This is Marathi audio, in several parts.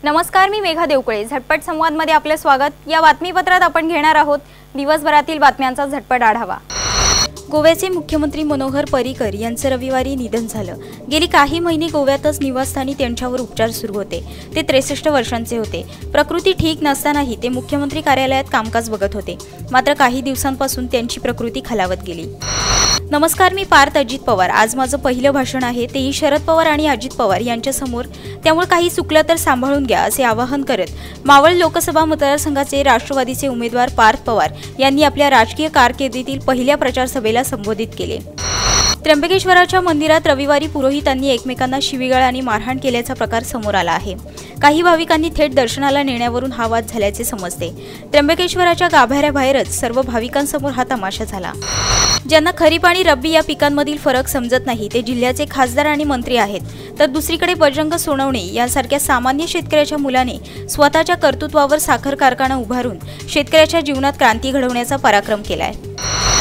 नमस्कार, मी मेघा देवकुळे। झटपट संवादमध्ये आपले स्वागत। या बातमीपत्रात आपण घेणार आहोत दिवसभरातील बातम्यांचा झटपट आढावा। गोव्याचे मुख्यमंत्री मनोहर पर्रीकर यांचे रविवारी निधन झालं। गेली काही महिने गोव्यातच निवासस्थानी त्यांच्यावर उपचार सुरू होते। ते 63 वर्षांचे होते। प्रकृती ठीक नसतानाही ते मुख्यमंत्री कार्यालयात कामकाज बघत होते। मात्र काही दिवसांपासून त्यांची प्रकृती खालावत गेली। नमस्कार, मी पार्थ अजित पवार। आज माझं पहिलं भाषण आहे, तेही शरद पवार आणि अजित पवार यांच्या समोर। त्यामुळे काही चुकलं तर सांभाळून घ्या असे आवाहन करत मावळ लोकसभा मतदारसंघाचे राष्ट्रवादीचे उमेदवार पार्थ पवार यांनी आपल्या राजकीय कारकिर्दीतील पहिल्या प्रचार सभेला संबोधित केले। त्र्यंबकेश्वराच्या मंदिरात रविवारी पुरोहितांनी एकमेकांना शिवीगाळ आणि मारहाण केल्याचा प्रकार समोर आला आहे। काही भाविकांनी थेट दर्शनाला नेण्यावरून हा वाद झाल्याचे समजते। त्र्यंबकेश्वराच्या गाभाऱ्याबाहेरच सर्व भाविकांसमोर हा तमाशा झाला। ज्यांना खरीप आणि रब्बी या पिकांमधील फरक समजत नाही ते जिल्ह्याचे खासदार आणि मंत्री आहेत, तर दुसरीकडे बजरंग सोनवणे यांसारख्या सामान्य शेतकऱ्याच्या मुलाने स्वतःच्या कर्तृत्वावर साखर कारखाना उभारून शेतकऱ्याच्या जीवनात क्रांती घडवण्याचा पराक्रम केलाय।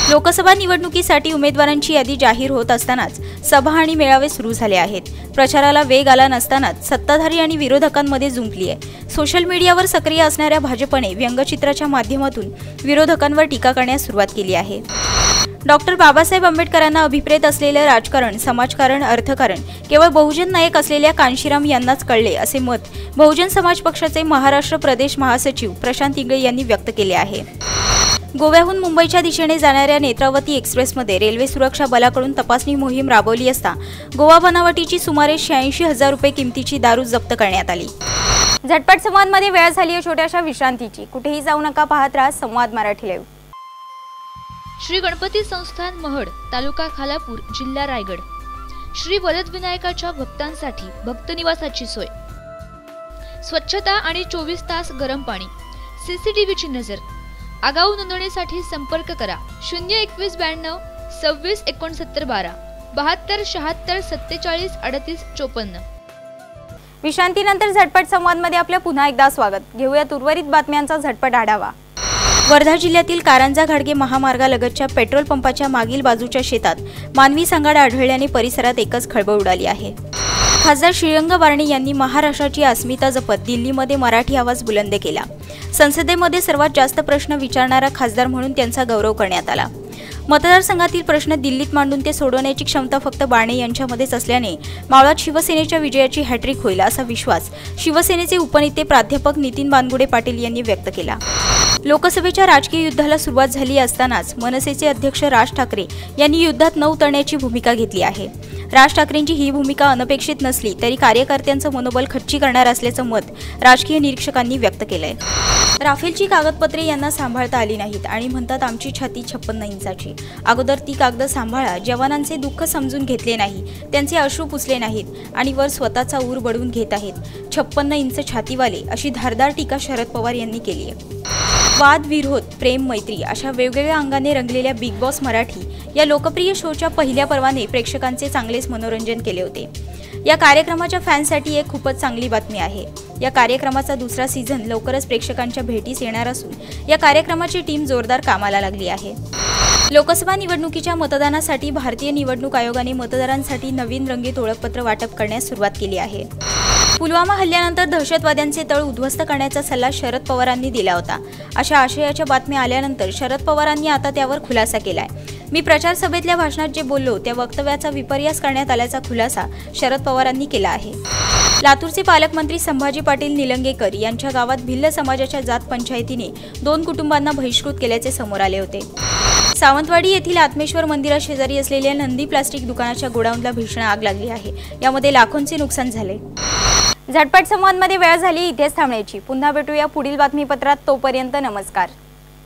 लोकसभा निवडणुकीसाठी उमेदवारांची यादी जाहीर होत असतानाच सभा आणि मेळावे सुरू झाले आहेत। प्रचाराला वेग आला नसतानाच सत्ताधारी आणि विरोधकांमध्ये जुंपली आहे। सोशल मीडियावर सक्रिय असणाऱ्या भाजपने व्यंगचित्राच्या माध्यमातून विरोधकांवर टीका करण्यास सुरुवात केली आहे। डॉक्टर बाबासाहेब आंबेडकरांना अभिप्रेत असलेले राजकारण, समाजकारण, अर्थकारण केवळ बहुजन नायक असलेल्या कांशीराम यांनाच कळले असे मत बहुजन समाज पक्षाचे महाराष्ट्र प्रदेश महासचिव प्रशांत इंगळे यांनी व्यक्त केले आहे। गोव्याहून मुंबईच्या दिशेने जाणाऱ्या नेत्रावती एक्सप्रेसमध्ये रेल्वे सुरक्षा बलाकडून तपासणी मोहीम राबवली असता गोवा बनावटीची सुमारे 86,000 रुपये किमतीची दारू जप्त करण्यात आली। झटपट संवादमध्ये वेळ झाली आहे छोट्याशा विश्रांतीची। कुठेही जाऊ नका, पाहत राहा संवाद मराठी लाईव्ह। श्री गणपती संस्थान महड, तालुका खालापूर, जिल्हा रायगड। श्री वरदविनायकाच्या भक्तांसाठी भक्त निवासाची सोय, स्वच्छता आणि 24 तास गरम पाणी, सीसीटीव्हीची नजर। आगाऊ नोंदणीसाठी संपर्क करा 02192 26 69 12 72 76 47 38 54। विश्रांतीनंतर झटपट संवादमध्ये आपले पुन्हा एकदा स्वागत। घेऊयात उर्वरित बातम्यांचा झटपट आढावा। वर्धा जिल्ह्यातील कारंजा घाडगे महामार्गालगतच्या पेट्रोल पंपाच्या मागील बाजूच्या शेतात मानवी सांगाडा आढळल्याने परिसरात एकच खळबळ उडाली आहे। खासदार श्रीरंग बारणे यांनी महाराष्ट्राची अस्मिता जपत दिल्लीमध्ये मराठी आवाज बुलंद केला। संसदेमध्ये सर्वात जास्त प्रश्न विचारणारा खासदार म्हणून त्यांचा गौरव करण्यात आला। मतदारसंघातील प्रश्न दिल्लीत मांडून ते सोडवण्याची क्षमता फक्त बारणे यांच्यामध्येच असल्याने मावळात शिवसेनेच्या विजयाची हॅट्रिक होईल असा विश्वास शिवसेनेचे उपनेते प्राध्यापक नितीन बानगुडे पाटील यांनी व्यक्त केला। लोकसभेच्या राजकीय युद्धाला सुरुवात झाली असतानाच मनसेचे अध्यक्ष राज ठाकरे यांनी युद्धात न उतरण्याची भूमिका घेतली आहे। राज ठाकरेंची ही भूमिका अनपेक्षित नसली तरी कार्यकर्त्यांचं मनोबल खच्ची करणार असल्याचं मत राजकीय निरीक्षकांनी व्यक्त केलंय। राफेलची कागदपत्रे यांना सांभाळता आली नाहीत आणि म्हणतात आमची छाती 56 इंचाची। अगोदर ती कागद सांभाळा, जवानांचे दुःख समजून घेतले नाही, त्यांचे अश्रू पुसले नाहीत आणि वर स्वतःचा ऊर बढवून घेत आहेत। 56 इंच छातीवाले अशी धारदार टीका शरद पवार यांनी केली आहे। वाद, विरोध, प्रेम, मैत्री अशा वेगवेगळ्या अंगाने रंगलेल्या बिग बॉस मराठी या लोकप्रिय शोच्या पहिल्या पर्वाने प्रेक्षकांचे चांगलेच मनोरंजन केले होते। या कार्यक्रमाच्या फॅन्ससाठी एक खूपच चांगली बातमी आहे। या कार्यक्रमाचा दुसरा सीझन लवकरच प्रेक्षकांच्या भेटीस येणार असून या कार्यक्रमाची टीम जोरदार कामाला लागली आहे। लोकसभा निवडणुकीच्या मतदानासाठी भारतीय निवडणूक आयोगाने मतदारांसाठी नवीन रंगीत ओळखपत्र वाटप करण्यास सुरुवात केली आहे। पुलवामा हल्ल्यानंतर दहशतवाद्यांचे तळ उद्ध्वस्त करण्याचा सल्ला शरद पवारांनी दिला होता। अशा आशयाच्या बातम्या आल्यानंतर शरद पवारांनी आता त्यावर खुलासा केलाय। मी प्रचार सभेतल्या भाषणात जे बोललो त्या वक्तव्याचा विपर्यास करण्यात आल्याचा खुलासा शरद पवारांनी केला आहे। लातूरचे पालकमंत्री संभाजी पाटील निलंगेकर यांच्या गावात भिल्ल समाजाच्या जात पंचायतीने 2 कुटुंबांना बहिष्कृत केल्याचे समोर आले होते। सावंतवाडी येथील आत्मेश्वर मंदिराशेजारी असलेल्या नंदी प्लास्टिक दुकानाच्या गोडाऊनला भीषण आग लागली आहे। यामध्ये लाखोंचे नुकसान झाले। झटपट संवादमध्ये वेळ झाली इथेच थांबण्याची। पुन्हा भेटूया पुढील बातमीपत्रात। तोपर्यंत नमस्कार।